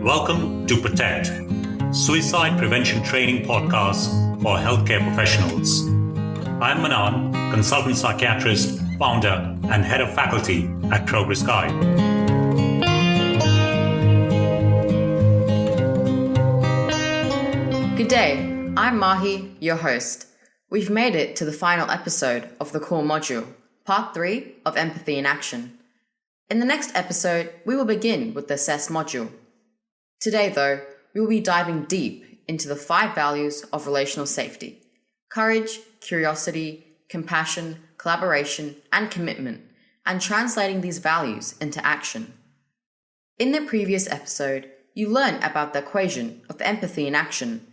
Welcome to Protect, Suicide Prevention Training Podcast for Healthcare Professionals. I'm Manan, Consultant Psychiatrist, Founder, and Head of Faculty at Progress Guide. Good day, I'm Mahi, your host. We've made it to the final episode of the core module, Part 3 of Empathy in Action. In the next episode, we will begin with the Assess module. Today, though, we will be diving deep into the 5 values of relational safety: courage, curiosity, compassion, collaboration, and commitment, and translating these values into action. In the previous episode, you learned about the equation of empathy in action.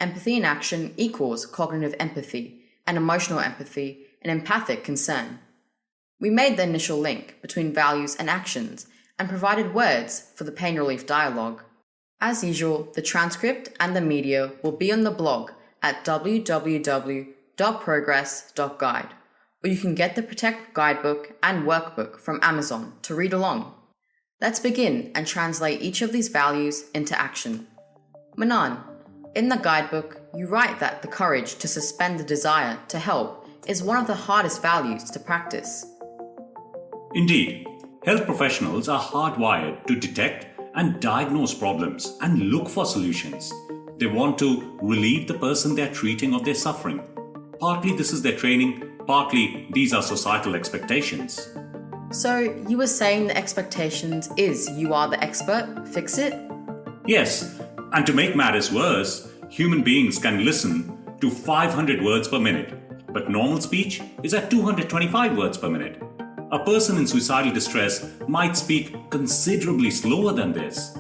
Empathy in action equals cognitive empathy and emotional empathy and empathic concern. We made the initial link between values and actions and provided words for the pain relief dialogue. As usual, the transcript and the media will be on the blog at www.progress.guide, or you can get the Protect guidebook and workbook from Amazon to read along. Let's begin and translate each of these values into action. Manan, in the guidebook, you write that the courage to suspend the desire to help is one of the hardest values to practice. Indeed, health professionals are hardwired to detect and diagnose problems and look for solutions. They want to relieve the person they're treating of their suffering. Partly this is their training, partly these are societal expectations. So you were saying the expectations is you are the expert, fix it? Yes, and to make matters worse, human beings can listen to 500 words per minute, but normal speech is at 225 words per minute. A person in suicidal distress might speak considerably slower than this.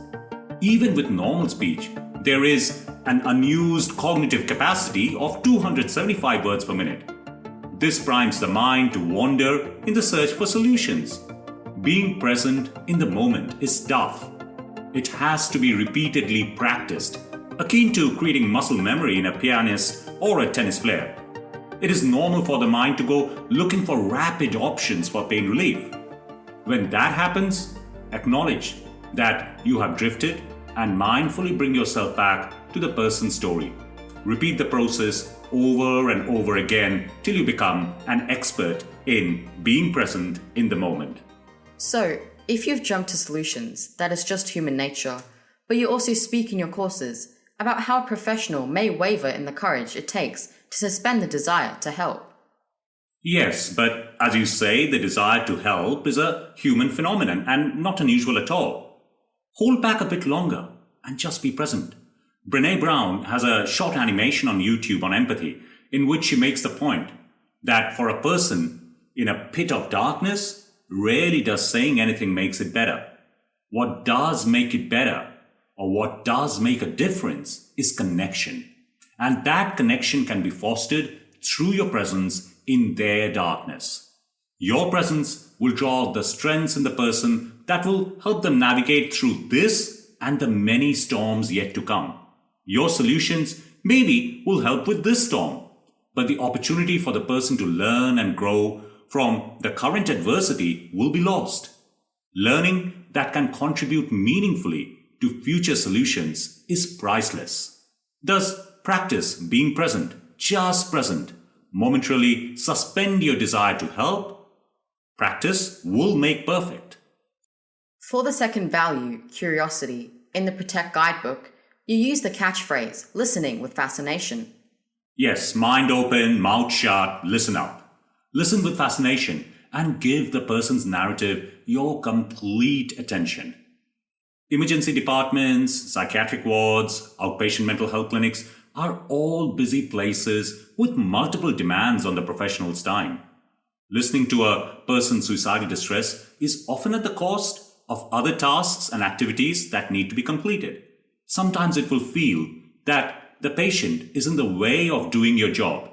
Even with normal speech, there is an unused cognitive capacity of 275 words per minute. This primes the mind to wander in the search for solutions. Being present in the moment is tough. It has to be repeatedly practiced, akin to creating muscle memory in a pianist or a tennis player. It is normal for the mind to go looking for rapid options for pain relief. When that happens, acknowledge that you have drifted and mindfully bring yourself back to the person's story. Repeat the process over and over again till you become an expert in being present in the moment. So, if you've jumped to solutions, that is just human nature, but you also speak in your courses about how a professional may waver in the courage it takes to suspend the desire to help. Yes, but as you say, the desire to help is a human phenomenon and not unusual at all. Hold back a bit longer and just be present. Brené Brown has a short animation on YouTube on empathy in which she makes the point that for a person in a pit of darkness, rarely does saying anything makes it better. What does make it better, or what does make a difference, is connection. And that connection can be fostered through your presence in their darkness. Your presence will draw the strengths in the person that will help them navigate through this and the many storms yet to come. Your solutions maybe will help with this storm, but the opportunity for the person to learn and grow from the current adversity will be lost. Learning that can contribute meaningfully to future solutions is priceless. Thus, practice being present, just present. Momentarily suspend your desire to help. Practice will make perfect. For the second value, curiosity, in the Protect guidebook, you use the catchphrase, listening with fascination. Yes, mind open, mouth shut, listen up. Listen with fascination and give the person's narrative your complete attention. Emergency departments, psychiatric wards, outpatient mental health clinics are all busy places with multiple demands on the professional's time. Listening to a person's suicidal distress is often at the cost of other tasks and activities that need to be completed. Sometimes it will feel that the patient is in the way of doing your job.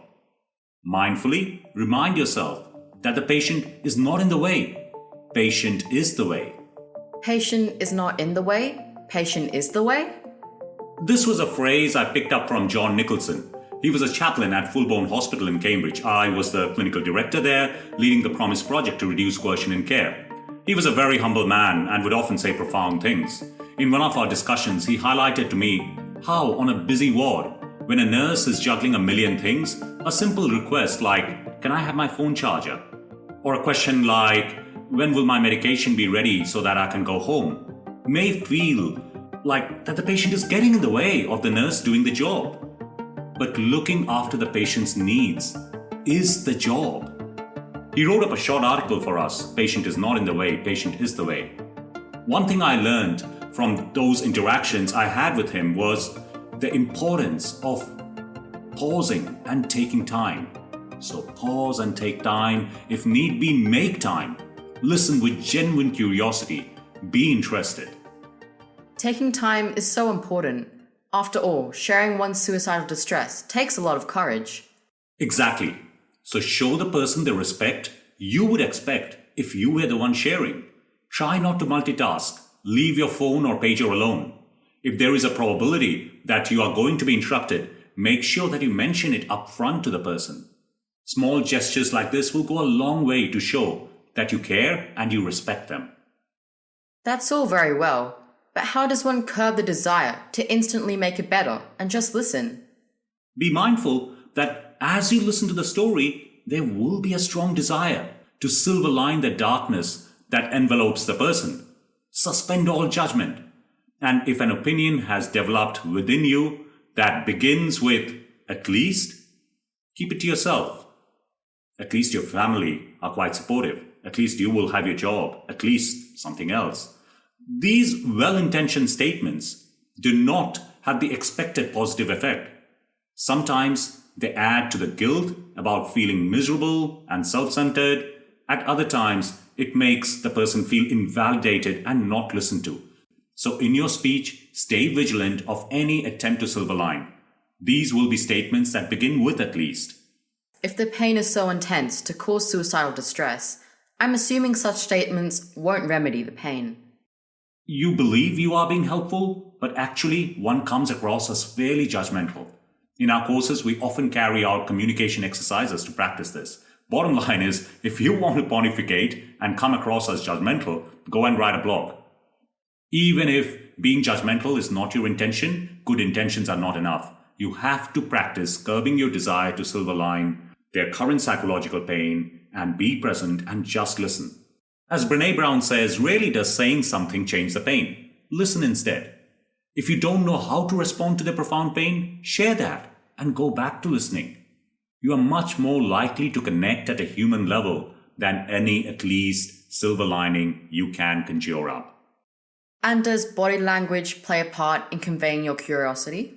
Mindfully remind yourself that the patient is not in the way. Patient is the way. Patient is not in the way, patient is the way? This was a phrase I picked up from John Nicholson. He was a chaplain at Fulbourn Hospital in Cambridge. I was the clinical director there, leading the PROMISE project to reduce coercion in care. He was a very humble man and would often say profound things. In one of our discussions, he highlighted to me how on a busy ward, when a nurse is juggling a million things, a simple request like, "Can I have my phone charger?" or a question like, "When will my medication be ready so that I can go home?" may feel like that the patient is getting in the way of the nurse doing the job. But looking after the patient's needs is the job. He wrote up a short article for us, "Patient is not in the way, patient is the way." One thing I learned from those interactions I had with him was the importance of pausing and taking time. So pause and take time. If need be, make time. Listen with genuine curiosity. Be interested. Taking time is so important. After all, sharing one's suicidal distress takes a lot of courage. Exactly. So show the person the respect you would expect if you were the one sharing. Try not to multitask. Leave your phone or pager alone. If there is a probability that you are going to be interrupted, make sure that you mention it up front to the person. Small gestures like this will go a long way to show that you care and you respect them. That's all very well, but how does one curb the desire to instantly make it better and just listen? Be mindful that as you listen to the story, there will be a strong desire to silver line the darkness that envelopes the person. Suspend all judgment. And if an opinion has developed within you that begins with "at least," keep it to yourself. At least your family are quite supportive. At least you will have your job. At least something else. These well-intentioned statements do not have the expected positive effect. Sometimes they add to the guilt about feeling miserable and self-centered. At other times, it makes the person feel invalidated and not listened to. So in your speech, stay vigilant of any attempt to silver line. These will be statements that begin with "at least." If the pain is so intense to cause suicidal distress, I'm assuming such statements won't remedy the pain. You believe you are being helpful, but actually one comes across as fairly judgmental. In our courses, we often carry out communication exercises to practice this. Bottom line is, if you want to pontificate and come across as judgmental, go and write a blog. Even if being judgmental is not your intention, good intentions are not enough. You have to practice curbing your desire to silver line their current psychological pain and be present and just listen. As Brené Brown says, rarely does saying something change the pain. Listen instead. If you don't know how to respond to the profound pain, share that and go back to listening. You are much more likely to connect at a human level than any "at least" silver lining you can conjure up. And does body language play a part in conveying your curiosity?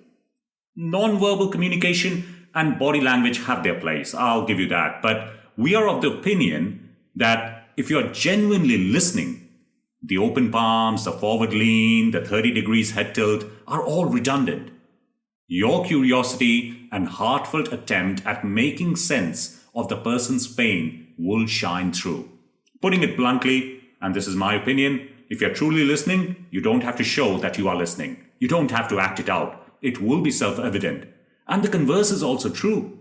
Non-verbal communication and body language have their place, I'll give you that. But we are of the opinion that if you're genuinely listening, the open palms, the forward lean, the 30 degrees head tilt are all redundant. Your curiosity and heartfelt attempt at making sense of the person's pain will shine through. Putting it bluntly, and this is my opinion, if you're truly listening, you don't have to show that you are listening. You don't have to act it out. It will be self-evident. And the converse is also true.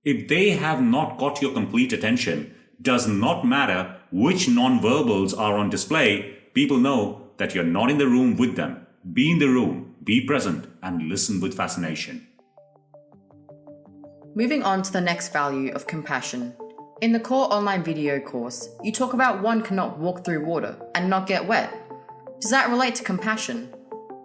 If they have not got your complete attention, does not matter which non-verbals are on display, people know that you're not in the room with them. Be in the room, be present, and listen with fascination. Moving on to the next value of compassion. In the core online video course, you talk about one cannot walk through water and not get wet. Does that relate to compassion?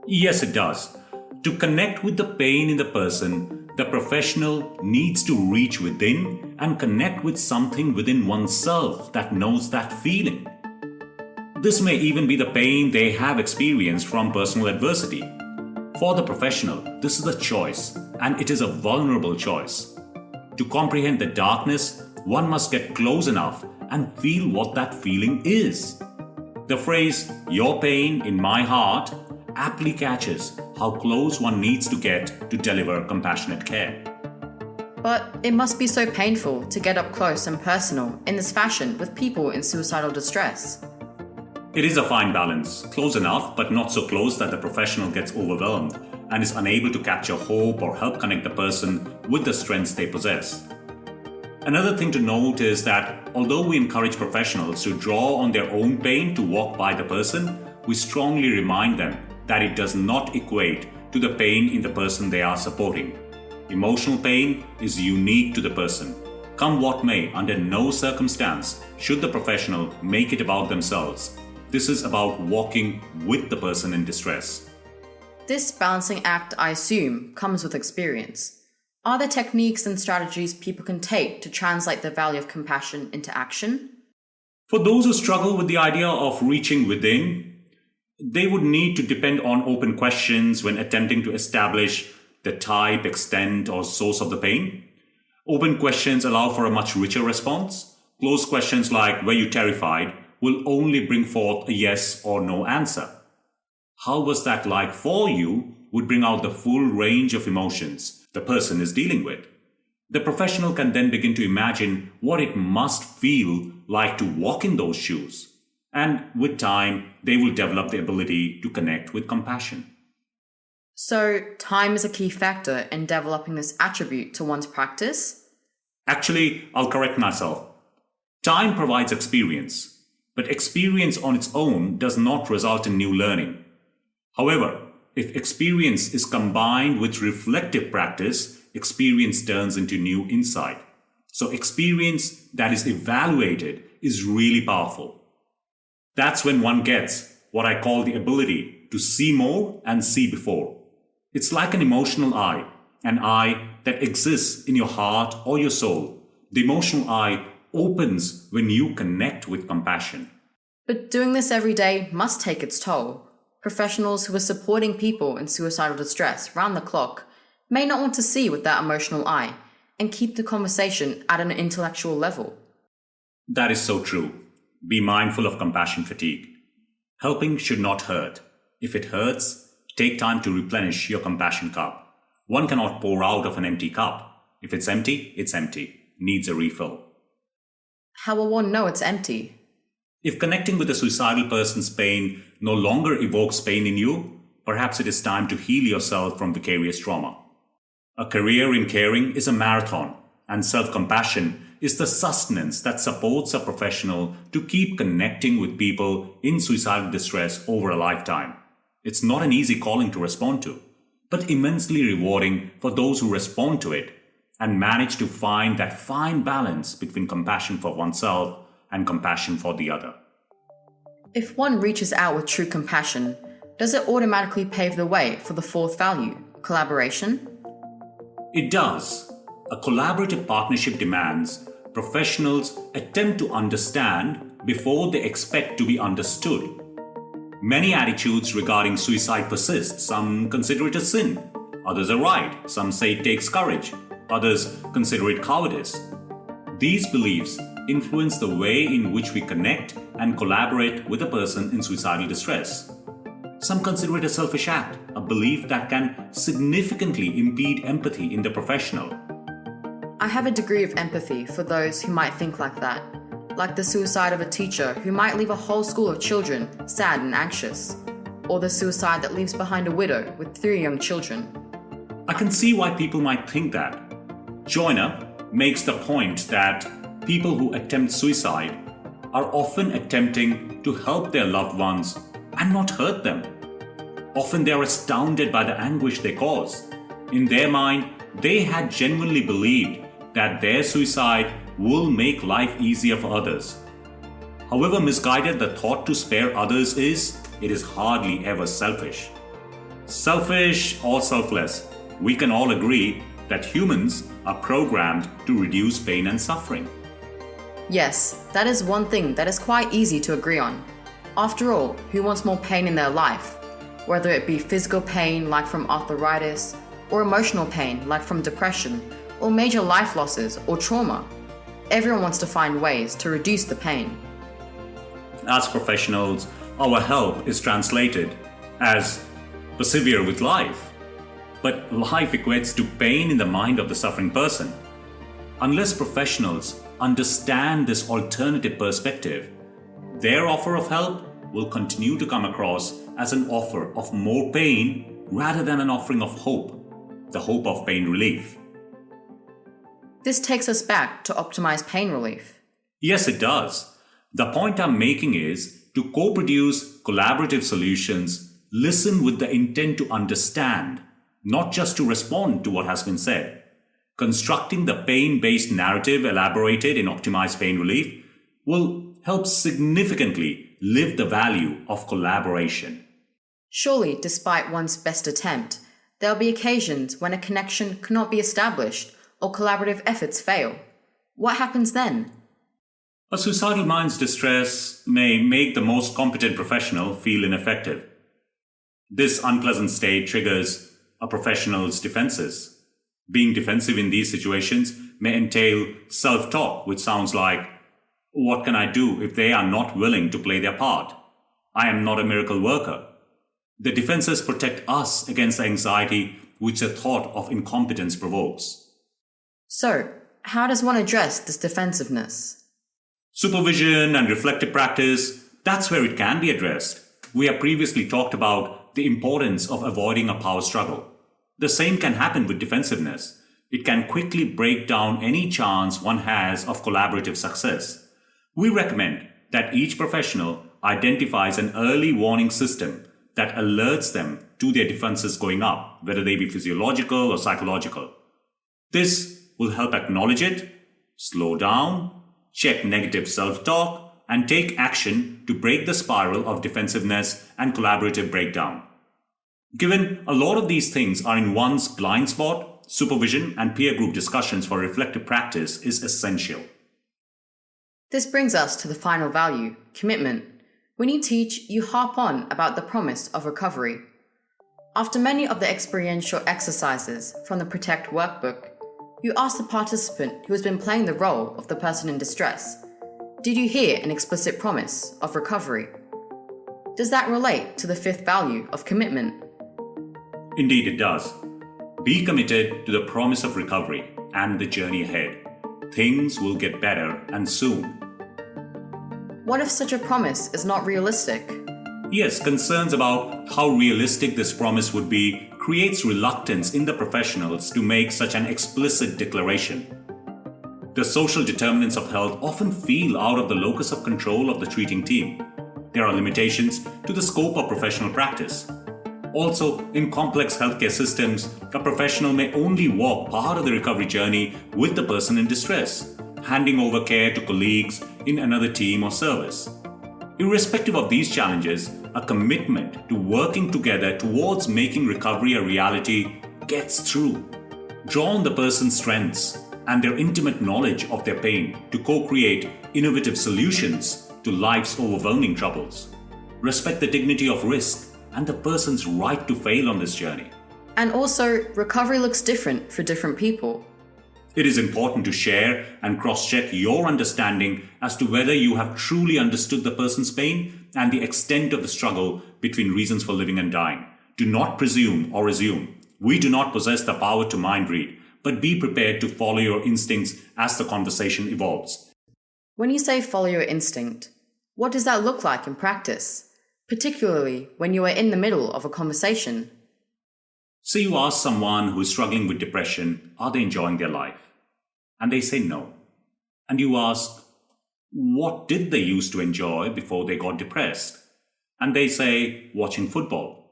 Yes, it does. To connect with the pain in the person, the professional needs to reach within and connect with something within oneself that knows that feeling. This may even be the pain they have experienced from personal adversity. For the professional, this is a choice, and it is a vulnerable choice. To comprehend the darkness, one must get close enough and feel what that feeling is. The phrase, "your pain in my heart," aptly catches how close one needs to get to deliver compassionate care. But it must be so painful to get up close and personal in this fashion with people in suicidal distress. It is a fine balance, close enough but not so close that the professional gets overwhelmed and is unable to capture hope or help connect the person with the strengths they possess. Another thing to note is that although we encourage professionals to draw on their own pain to walk by the person, we strongly remind them that it does not equate to the pain in the person they are supporting. Emotional pain is unique to the person. Come what may, under no circumstance should the professional make it about themselves. This is about walking with the person in distress. This balancing act, I assume, comes with experience. Are there techniques and strategies people can take to translate the value of compassion into action? For those who struggle with the idea of reaching within, they would need to depend on open questions when attempting to establish the type, extent, or source of the pain. Open questions allow for a much richer response. Closed questions like, "Were you terrified?" will only bring forth a yes or no answer. "How was that like for you?" would bring out the full range of emotions the person is dealing with. The professional can then begin to imagine what it must feel like to walk in those shoes. And with time, they will develop the ability to connect with compassion. So, time is a key factor in developing this attribute to one's practice? Actually, I'll correct myself. Time provides experience, but experience on its own does not result in new learning. However, if experience is combined with reflective practice, experience turns into new insight. So experience that is evaluated is really powerful. That's when one gets what I call the ability to see more and see before. It's like an emotional eye, an eye that exists in your heart or your soul. The emotional eye opens when you connect with compassion. But doing this every day must take its toll. Professionals who are supporting people in suicidal distress round the clock may not want to see with that emotional eye and keep the conversation at an intellectual level. That is so true. Be mindful of compassion fatigue. Helping should not hurt. If it hurts, take time to replenish your compassion cup. One cannot pour out of an empty cup. If it's empty, it's empty. Needs a refill. How will one know it's empty? If connecting with a suicidal person's pain no longer evokes pain in you, perhaps it is time to heal yourself from vicarious trauma. A career in caring is a marathon, and self-compassion is the sustenance that supports a professional to keep connecting with people in suicidal distress over a lifetime. It's not an easy calling to respond to, but immensely rewarding for those who respond to it and manage to find that fine balance between compassion for oneself and compassion for the other. If one reaches out with true compassion, does it automatically pave the way for the fourth value, collaboration? It does. A collaborative partnership demands professionals attempt to understand before they expect to be understood. Many attitudes regarding suicide persist. Some consider it a sin. Others are right. Some say it takes courage. Others consider it cowardice. These beliefs influence the way in which we connect and collaborate with a person in suicidal distress. Some consider it a selfish act, a belief that can significantly impede empathy in the professional. I have a degree of empathy for those who might think like that, like the suicide of a teacher who might leave a whole school of children sad and anxious, or the suicide that leaves behind a widow with 3 young children. I can see why people might think that. Joyner makes the point that people who attempt suicide are often attempting to help their loved ones and not hurt them. Often they are astounded by the anguish they cause. In their mind, they had genuinely believed that their suicide will make life easier for others. However misguided the thought to spare others is, it is hardly ever selfish. Selfish or selfless, we can all agree that humans are programmed to reduce pain and suffering. Yes, that is one thing that is quite easy to agree on. After all, who wants more pain in their life? Whether it be physical pain like from arthritis, or emotional pain like from depression, or major life losses or trauma. Everyone wants to find ways to reduce the pain. As professionals, our help is translated as persevere with life. But life equates to pain in the mind of the suffering person. Unless professionals understand this alternative perspective, their offer of help will continue to come across as an offer of more pain rather than an offering of hope, the hope of pain relief. This takes us back to optimize pain relief. Yes, it does. The point I'm making is to co-produce collaborative solutions listen with the intent to understand, not just to respond to what has been said. Constructing the pain-based narrative elaborated in optimized pain relief will help significantly live the value of collaboration. Surely, despite one's best attempt, there will be occasions when a connection cannot be established or collaborative efforts fail. What happens then? A suicidal mind's distress may make the most competent professional feel ineffective. This unpleasant state triggers a professional's defenses. Being defensive in these situations may entail self-talk, which sounds like, "What can I do if they are not willing to play their part? I am not a miracle worker." The defenses protect us against the anxiety which the thought of incompetence provokes. So, how does one address this defensiveness? Supervision and reflective practice, that's where it can be addressed. We have previously talked about the importance of avoiding a power struggle. The same can happen with defensiveness. It can quickly break down any chance one has of collaborative success. We recommend that each professional identifies an early warning system that alerts them to their defenses going up, whether they be physiological or psychological. This will help acknowledge it, slow down, check negative self-talk, and take action to break the spiral of defensiveness and collaborative breakdown. Given a lot of these things are in one's blind spot, supervision and peer group discussions for reflective practice is essential. This brings us to the final value, commitment. When you teach, you harp on about the promise of recovery. After many of the experiential exercises from the Protect workbook, you ask the participant who has been playing the role of the person in distress, did you hear an explicit promise of recovery? Does that relate to the fifth value of commitment? Indeed it does. Be committed to the promise of recovery and the journey ahead. Things will get better and soon. What if such a promise is not realistic? Yes, concerns about how realistic this promise would be creates reluctance in the professionals to make such an explicit declaration. The social determinants of health often feel out of the locus of control of the treating team. There are limitations to the scope of professional practice. Also, in complex healthcare systems, a professional may only walk part of the recovery journey with the person in distress, handing over care to colleagues in another team or service. Irrespective of these challenges, a commitment to working together towards making recovery a reality gets through. Draw on the person's strengths and their intimate knowledge of their pain to co-create innovative solutions to life's overwhelming troubles. Respect the dignity of risk and the person's right to fail on this journey. And also, recovery looks different for different people. It is important to share and cross-check your understanding as to whether you have truly understood the person's pain and the extent of the struggle between reasons for living and dying. Do not presume or assume. We do not possess the power to mind read, but be prepared to follow your instincts as the conversation evolves. When you say follow your instinct, what does that look like in practice? Particularly when you are in the middle of a conversation. So you ask someone who is struggling with depression, are they enjoying their life? And they say no. And you ask, what did they used to enjoy before they got depressed? And they say, watching football.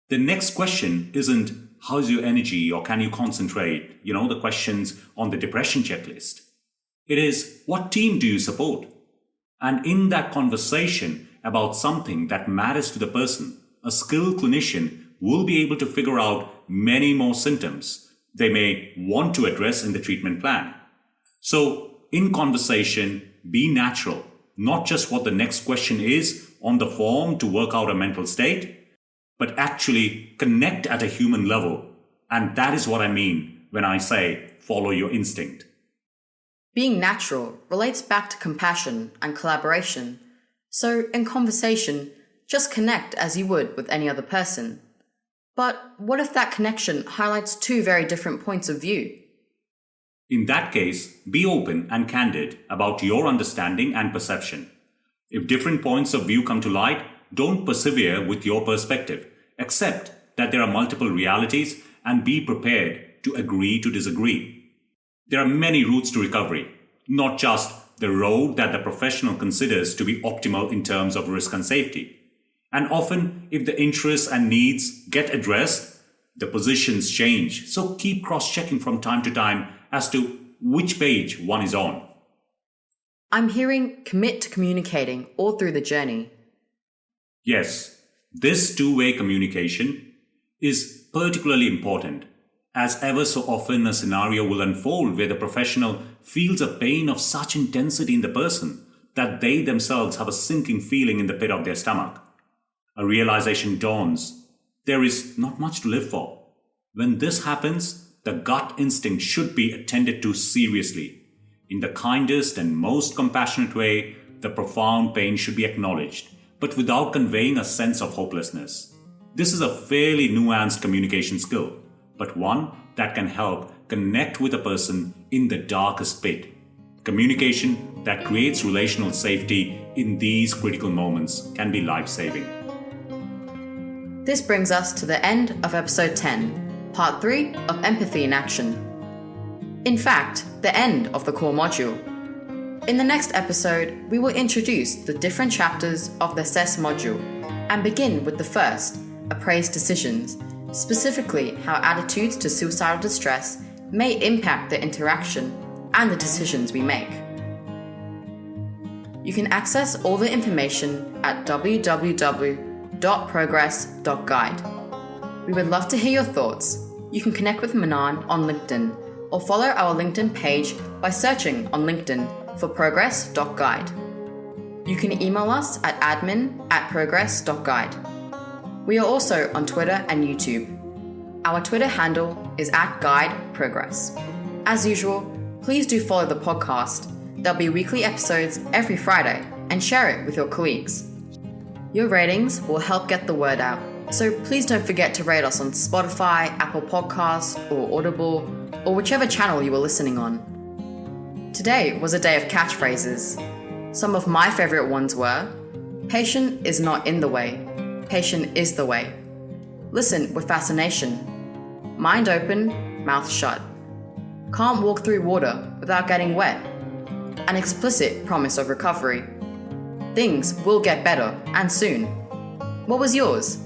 The next question isn't, how's your energy or can you concentrate? The questions on the depression checklist. It is, what team do you support? And in that conversation about something that matters to the person, a skilled clinician will be able to figure out many more symptoms they may want to address in the treatment plan. So, in conversation, be natural, not just what the next question is on the form to work out a mental state, but actually connect at a human level. And that is what I mean when I say follow your instinct. Being natural relates back to compassion and collaboration. So, in conversation, just connect as you would with any other person. But what if that connection highlights two very different points of view? In that case, be open and candid about your understanding and perception. If different points of view come to light, don't persevere with your perspective. Accept that there are multiple realities and be prepared to agree to disagree. There are many routes to recovery, not just the road that the professional considers to be optimal in terms of risk and safety. And often, if the interests and needs get addressed, the positions change. So keep cross-checking from time to time as to which page one is on. I'm hearing commit to communicating all through the journey. Yes, this two-way communication is particularly important, as ever so often a scenario will unfold where the professional feels a pain of such intensity in the person that they themselves have a sinking feeling in the pit of their stomach. A realization dawns. There is not much to live for. When this happens, the gut instinct should be attended to seriously. In the kindest and most compassionate way, the profound pain should be acknowledged, but without conveying a sense of hopelessness. This is a fairly nuanced communication skill, but one that can help connect with a person in the darkest pit. Communication that creates relational safety in these critical moments can be life-saving. This brings us to the end of episode 10, part 3 of Empathy in Action. In fact, the end of the core module. In the next episode, we will introduce the different chapters of the assess module and begin with the first, appraise decisions, specifically how attitudes to suicidal distress may impact the interaction and the decisions we make. You can access all the information at www.progress.guide. We would love to hear your thoughts. You can connect with Manan on LinkedIn or follow our LinkedIn page by searching on LinkedIn for progress.guide. You can email us at admin@progress.guide. We are also on Twitter and YouTube. Our Twitter handle is @guideprogress. As usual, please do follow the podcast. There'll be weekly episodes every Friday and share it with your colleagues. Your ratings will help get the word out, so please don't forget to rate us on Spotify, Apple Podcasts, or Audible, or whichever channel you were listening on. Today was a day of catchphrases. Some of my favorite ones were, patient is not in the way, patient is the way. Listen with fascination. Mind open, mouth shut. Can't walk through water without getting wet. An explicit promise of recovery. Things will get better, and soon. What was yours?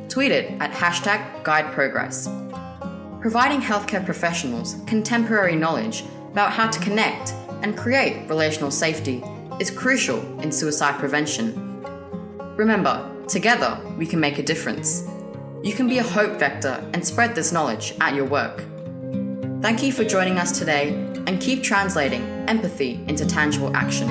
Tweet it at #GuideProgress. Providing healthcare professionals contemporary knowledge about how to connect and create relational safety is crucial in suicide prevention. Remember, together we can make a difference. You can be a hope vector and spread this knowledge at your work. Thank you for joining us today, and keep translating empathy into tangible action.